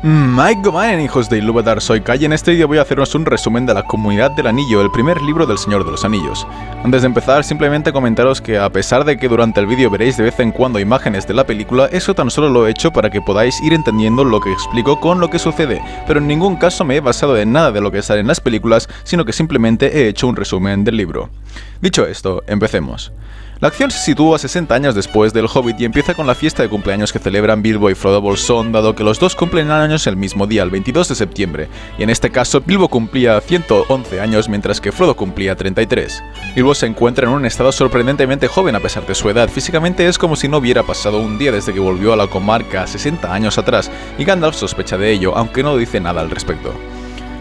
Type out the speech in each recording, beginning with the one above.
Mike Gomanen, hijos de Ilúvatar, soy Kai y en este vídeo voy a haceros un resumen de La Comunidad del Anillo, el primer libro del Señor de los Anillos. Antes de empezar, simplemente comentaros que a pesar de que durante el vídeo veréis de vez en cuando imágenes de la película, eso tan solo lo he hecho para que podáis ir entendiendo lo que explico con lo que sucede, pero en ningún caso me he basado en nada de lo que sale en las películas, sino que simplemente he hecho un resumen del libro. Dicho esto, empecemos. La acción se sitúa 60 años después del Hobbit y empieza con la fiesta de cumpleaños que celebran Bilbo y Frodo Bolsón, dado que los dos cumplen años el mismo día, el 22 de septiembre, y en este caso Bilbo cumplía 111 años mientras que Frodo cumplía 33. Bilbo se encuentra en un estado sorprendentemente joven a pesar de su edad, físicamente es como si no hubiera pasado un día desde que volvió a la comarca 60 años atrás, y Gandalf sospecha de ello, aunque no dice nada al respecto.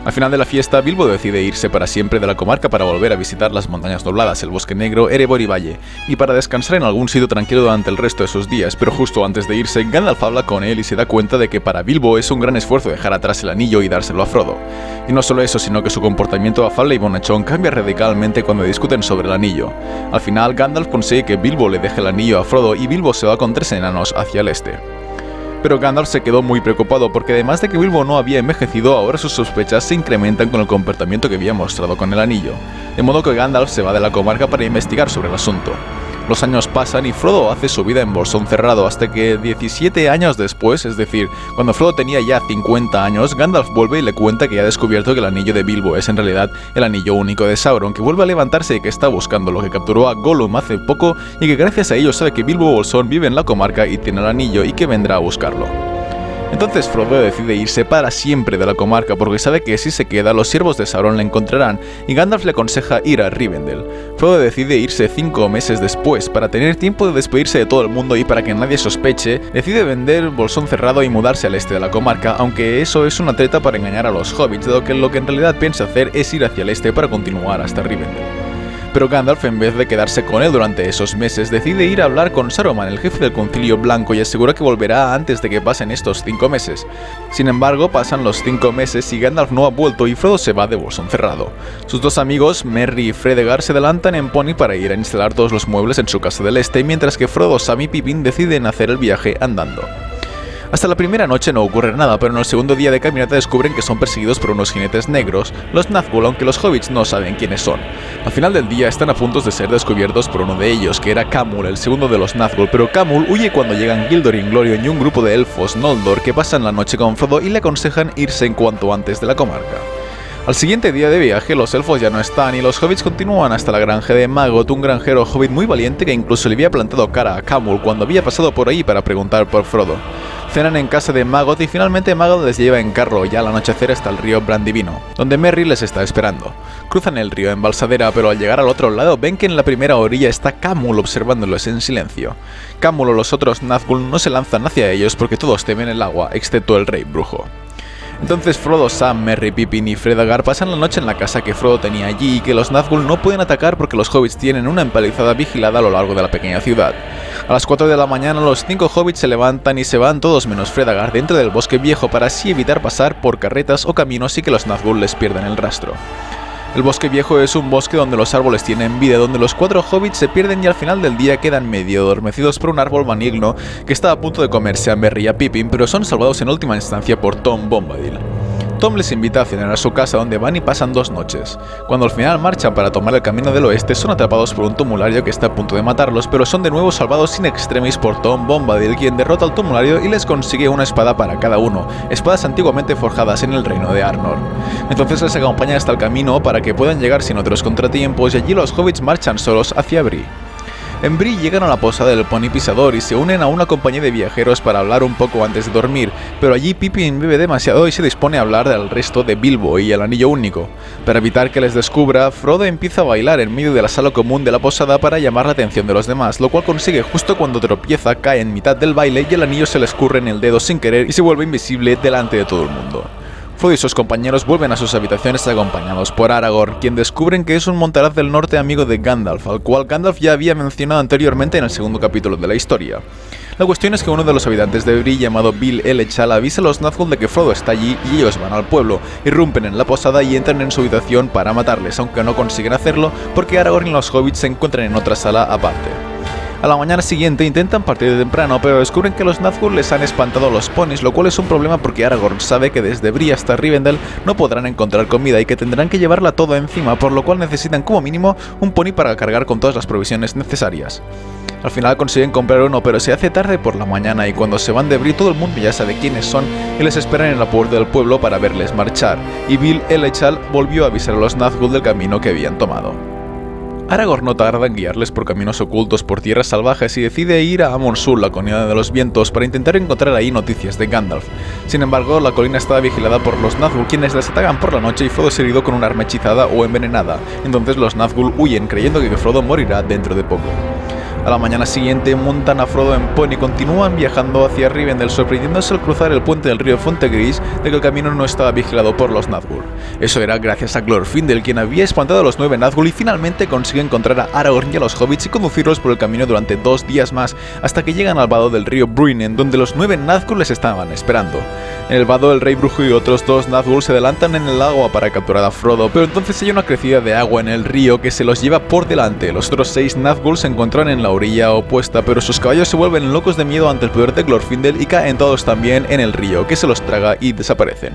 Al final de la fiesta, Bilbo decide irse para siempre de la comarca para volver a visitar las montañas dobladas, el bosque negro, Erebor y Valle, y para descansar en algún sitio tranquilo durante el resto de sus días, pero justo antes de irse, Gandalf habla con él y se da cuenta de que para Bilbo es un gran esfuerzo dejar atrás el anillo y dárselo a Frodo. Y no solo eso, sino que su comportamiento afable y bonachón cambia radicalmente cuando discuten sobre el anillo. Al final, Gandalf consigue que Bilbo le deje el anillo a Frodo y Bilbo se va con 3 enanos hacia el este. Pero Gandalf se quedó muy preocupado porque además de que Bilbo no había envejecido, ahora sus sospechas se incrementan con el comportamiento que había mostrado con el anillo. De modo que Gandalf se va de la comarca para investigar sobre el asunto. Los años pasan y Frodo hace su vida en Bolsón Cerrado hasta que 17 años después, es decir, cuando Frodo tenía ya 50 años, Gandalf vuelve y le cuenta que ha descubierto que el anillo de Bilbo es en realidad el anillo único de Sauron, que vuelve a levantarse y que está buscando lo que capturó a Gollum hace poco y que gracias a ello sabe que Bilbo Bolsón vive en la comarca y tiene el anillo y que vendrá a buscarlo. Entonces Frodo decide irse para siempre de la comarca porque sabe que si se queda los siervos de Sauron le encontrarán y Gandalf le aconseja ir a Rivendell. Frodo decide irse 5 meses después para tener tiempo de despedirse de todo el mundo y para que nadie sospeche, decide vender Bolsón Cerrado y mudarse al este de la comarca, aunque eso es una treta para engañar a los hobbits, dado que lo que en realidad piensa hacer es ir hacia el este para continuar hasta Rivendell. Pero Gandalf, en vez de quedarse con él durante esos meses, decide ir a hablar con Saruman, el jefe del Concilio Blanco, y asegura que volverá antes de que pasen estos 5 meses. Sin embargo, pasan los 5 meses y Gandalf no ha vuelto y Frodo se va de Bolsón Cerrado. Sus dos amigos, Merry y Fredegar, se adelantan en pony para ir a instalar todos los muebles en su casa del este, mientras que Frodo, Sam y Pippin deciden hacer el viaje andando. Hasta la primera noche no ocurre nada, pero en el segundo día de caminata descubren que son perseguidos por unos jinetes negros, los Nazgûl, aunque los hobbits no saben quiénes son. Al final del día están a punto de ser descubiertos por uno de ellos, que era Camul, el segundo de los Nazgûl, pero Camul huye cuando llegan Gildorin, Glorion y un grupo de elfos Noldor que pasan la noche con Frodo y le aconsejan irse en cuanto antes de la comarca. Al siguiente día de viaje, los elfos ya no están y los hobbits continúan hasta la granja de Maggot, un granjero hobbit muy valiente que incluso le había plantado cara a Camul cuando había pasado por ahí para preguntar por Frodo. Cenan en casa de Maggot y finalmente Maggot les lleva en carro ya al anochecer hasta el río Brandivino, donde Merry les está esperando. Cruzan el río en balsadera, pero al llegar al otro lado ven que en la primera orilla está Camul observándolos en silencio. Camul o los otros Nazgûl no se lanzan hacia ellos porque todos temen el agua, excepto el rey brujo. Entonces Frodo, Sam, Merry, Pippin y Fredegar pasan la noche en la casa que Frodo tenía allí y que los Nazgûl no pueden atacar porque los hobbits tienen una empalizada vigilada a lo largo de la pequeña ciudad. A las 4 de la mañana los 5 hobbits se levantan y se van todos menos Fredegar dentro del bosque viejo para así evitar pasar por carretas o caminos y que los Nazgûl les pierdan el rastro. El bosque viejo es un bosque donde los árboles tienen vida, donde los 4 hobbits se pierden y al final del día quedan medio adormecidos por un árbol maligno que está a punto de comerse a Merry y a Pippin, pero son salvados en última instancia por Tom Bombadil. Tom les invita a cenar a su casa donde van y pasan 2 noches. Cuando al final marchan para tomar el camino del oeste son atrapados por un tumulario que está a punto de matarlos, pero son de nuevo salvados sin extremis por Tom Bombadil, quien derrota al tumulario y les consigue una espada para cada uno, espadas antiguamente forjadas en el reino de Arnor. Entonces les acompaña hasta el camino para que puedan llegar sin otros contratiempos y allí los hobbits marchan solos hacia Bree. En Bree llegan a la posada del Pony Pisador y se unen a una compañía de viajeros para hablar un poco antes de dormir, pero allí Pippin bebe demasiado y se dispone a hablar del resto de Bilbo y el anillo único. Para evitar que les descubra, Frodo empieza a bailar en medio de la sala común de la posada para llamar la atención de los demás, lo cual consigue justo cuando tropieza, cae en mitad del baile y el anillo se le escurre en el dedo sin querer y se vuelve invisible delante de todo el mundo. Frodo y sus compañeros vuelven a sus habitaciones acompañados por Aragorn, quien descubren que es un montaraz del norte amigo de Gandalf, al cual Gandalf ya había mencionado anteriormente en el segundo capítulo de la historia. La cuestión es que uno de los habitantes de Bree, llamado Bill Elechal, avisa a los Nazgûl de que Frodo está allí y ellos van al pueblo, irrumpen en la posada y entran en su habitación para matarles, aunque no consiguen hacerlo porque Aragorn y los hobbits se encuentran en otra sala aparte. A la mañana siguiente intentan partir de temprano, pero descubren que los Nazgûl les han espantado a los ponis, lo cual es un problema porque Aragorn sabe que desde Bree hasta Rivendell no podrán encontrar comida y que tendrán que llevarla toda encima, por lo cual necesitan como mínimo un pony para cargar con todas las provisiones necesarias. Al final consiguen comprar uno, pero se hace tarde por la mañana y cuando se van de Bree todo el mundo ya sabe quiénes son y les esperan en la puerta del pueblo para verles marchar, y Bil el Echal volvió a avisar a los Nazgûl del camino que habían tomado. Aragorn no tarda en guiarles por caminos ocultos por tierras salvajes y decide ir a Amon Sul, la colina de los vientos, para intentar encontrar ahí noticias de Gandalf. Sin embargo, la colina estaba vigilada por los Nazgûl, quienes les atacan por la noche y Frodo es herido con un arma hechizada o envenenada. Entonces los Nazgûl huyen creyendo que Frodo morirá dentro de poco. A la mañana siguiente montan a Frodo en pony y continúan viajando hacia Rivendell, sorprendiéndose al cruzar el puente del río Fontegris de que el camino no estaba vigilado por los Nazgûl. Eso era gracias a Glorfindel, quien había espantado a los 9 Nazgûl y finalmente consigue encontrar a Aragorn y a los hobbits y conducirlos por el camino durante 2 días más, hasta que llegan al vado del río Bruinen, donde los 9 Nazgûl les estaban esperando. En el vado, el rey brujo y otros 2 Nazgûl se adelantan en el agua para capturar a Frodo, pero entonces hay una crecida de agua en el río que se los lleva por delante. Los otros 6 Nazgûl se encuentran en la orilla opuesta, pero sus caballos se vuelven locos de miedo ante el poder de Glorfindel y caen todos también en el río, que se los traga y desaparecen.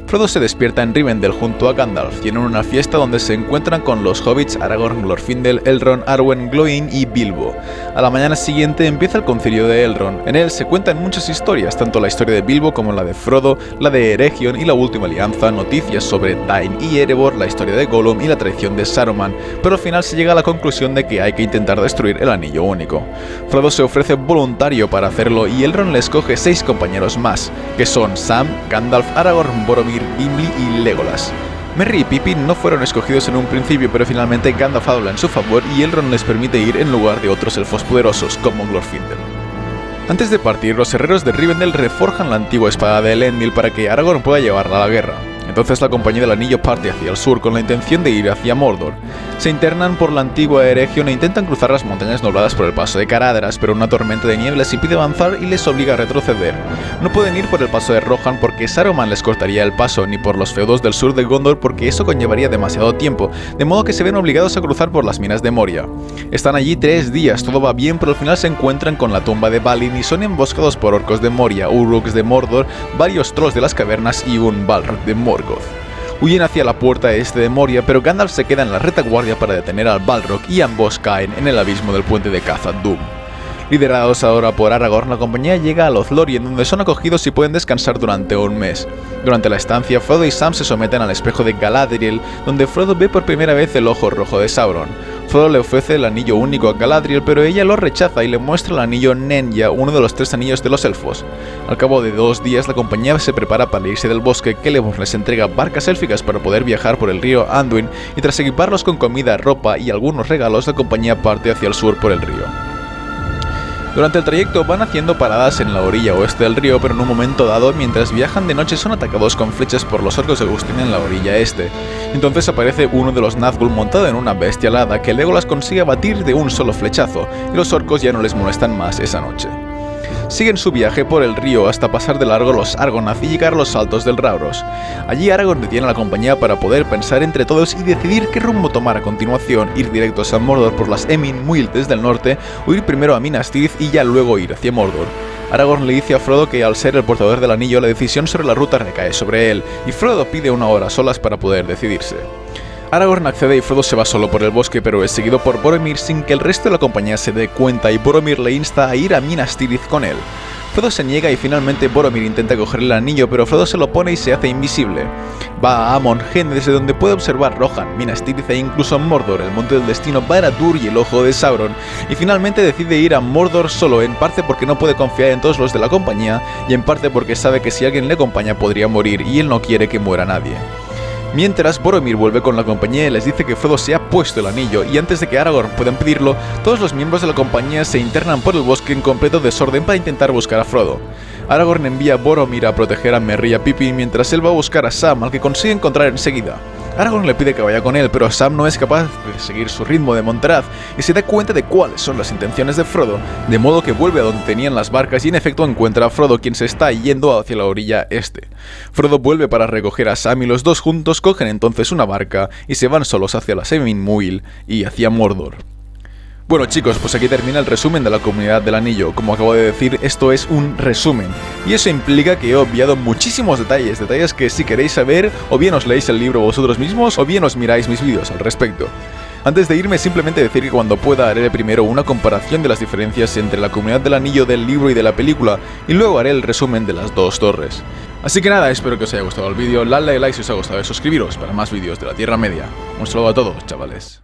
Frodo se despierta en Rivendell junto a Gandalf, tienen una fiesta donde se encuentran con los hobbits Aragorn, Glorfindel, Elrond, Arwen, Glóin y Bilbo. A la mañana siguiente empieza el concilio de Elrond. En él se cuentan muchas historias, tanto la historia de Bilbo como la de Frodo, la de Eregion y la última alianza, noticias sobre Dain y Erebor, la historia de Gollum y la traición de Saruman, pero al final se llega a la conclusión de que hay que intentar destruir el Anillo Único. Frodo se ofrece voluntario para hacerlo y Elrond le escoge 6 compañeros más, que son Sam, Gandalf, Aragorn, Boromir, Gimli y Legolas. Merry y Pippin no fueron escogidos en un principio, pero finalmente Gandalf habla en su favor y Elrond les permite ir en lugar de otros elfos poderosos como Glorfindel. Antes de partir, los herreros de Rivendell reforjan la antigua espada de Elendil para que Aragorn pueda llevarla a la guerra. Entonces la Compañía del Anillo parte hacia el sur con la intención de ir hacia Mordor. Se internan por la antigua Eregion e intentan cruzar las montañas nubladas por el paso de Caradhras, pero una tormenta de nieve les impide avanzar y les obliga a retroceder. No pueden ir por el paso de Rohan porque Saruman les cortaría el paso, ni por los feudos del sur de Gondor porque eso conllevaría demasiado tiempo, de modo que se ven obligados a cruzar por las minas de Moria. Están allí 3 días, todo va bien, pero al final se encuentran con la tumba de Balin y son emboscados por orcos de Moria, uruks de Mordor, varios trolls de las cavernas y un Balrog de Morgoth. Huyen hacia la puerta este de Moria, pero Gandalf se queda en la retaguardia para detener al Balrog y ambos caen en el abismo del puente de Khazad-dûm. Liderados ahora por Aragorn, la compañía llega a Lothlórien, donde son acogidos y pueden descansar durante un mes. Durante la estancia, Frodo y Sam se someten al espejo de Galadriel, donde Frodo ve por primera vez el ojo rojo de Sauron. Frodo le ofrece el anillo único a Galadriel, pero ella lo rechaza y le muestra el anillo Nenya, uno de los 3 anillos de los elfos. Al cabo de 2 días, la compañía se prepara para irse del bosque. Celeborn les entrega barcas élficas para poder viajar por el río Anduin, y tras equiparlos con comida, ropa y algunos regalos, la compañía parte hacia el sur por el río. Durante el trayecto van haciendo paradas en la orilla oeste del río, pero en un momento dado, mientras viajan de noche, son atacados con flechas por los orcos de Gustin en la orilla este. Entonces aparece uno de los Nazgûl montado en una bestia alada que Legolas consigue abatir de un solo flechazo, y los orcos ya no les molestan más esa noche. Siguen su viaje por el río hasta pasar de largo los Argonath y llegar a los Saltos del Rauros. Allí Aragorn detiene a la compañía para poder pensar entre todos y decidir qué rumbo tomar a continuación, ir directos a Mordor por las Emyn Muil desde el norte, o ir primero a Minas Tirith y ya luego ir hacia Mordor. Aragorn le dice a Frodo que al ser el portador del anillo la decisión sobre la ruta recae sobre él, y Frodo pide una hora a solas para poder decidirse. Aragorn accede y Frodo se va solo por el bosque, pero es seguido por Boromir sin que el resto de la compañía se dé cuenta, y Boromir le insta a ir a Minas Tirith con él. Frodo se niega y finalmente Boromir intenta coger el anillo, pero Frodo se lo pone y se hace invisible. Va a Amon Hen, desde donde puede observar Rohan, Minas Tirith e incluso Mordor, el Monte del Destino, Barad-dûr y el Ojo de Sauron, y finalmente decide ir a Mordor solo, en parte porque no puede confiar en todos los de la compañía, y en parte porque sabe que si alguien le acompaña podría morir, y él no quiere que muera nadie. Mientras, Boromir vuelve con la compañía y les dice que Frodo se ha puesto el anillo, y antes de que Aragorn puedan pedirlo, todos los miembros de la compañía se internan por el bosque en completo desorden para intentar buscar a Frodo. Aragorn envía a Boromir a proteger a Merry y a Pippin mientras él va a buscar a Sam, al que consigue encontrar enseguida. Aragorn le pide que vaya con él, pero Sam no es capaz de seguir su ritmo de Montaraz y se da cuenta de cuáles son las intenciones de Frodo, de modo que vuelve a donde tenían las barcas y en efecto encuentra a Frodo, quien se está yendo hacia la orilla este. Frodo vuelve para recoger a Sam y los dos juntos cogen entonces una barca y se van solos hacia las Emyn Muil y hacia Mordor. Bueno chicos, pues aquí termina el resumen de la Comunidad del Anillo. Como acabo de decir, esto es un resumen. Y eso implica que he obviado muchísimos detalles que si queréis saber, o bien os leéis el libro vosotros mismos, o bien os miráis mis vídeos al respecto. Antes de irme, simplemente decir que cuando pueda haré primero una comparación de las diferencias entre la Comunidad del Anillo del libro y de la película, y luego haré el resumen de las dos torres. Así que nada, espero que os haya gustado el vídeo, dadle like si os ha gustado y suscribiros para más vídeos de la Tierra Media. Un saludo a todos, chavales.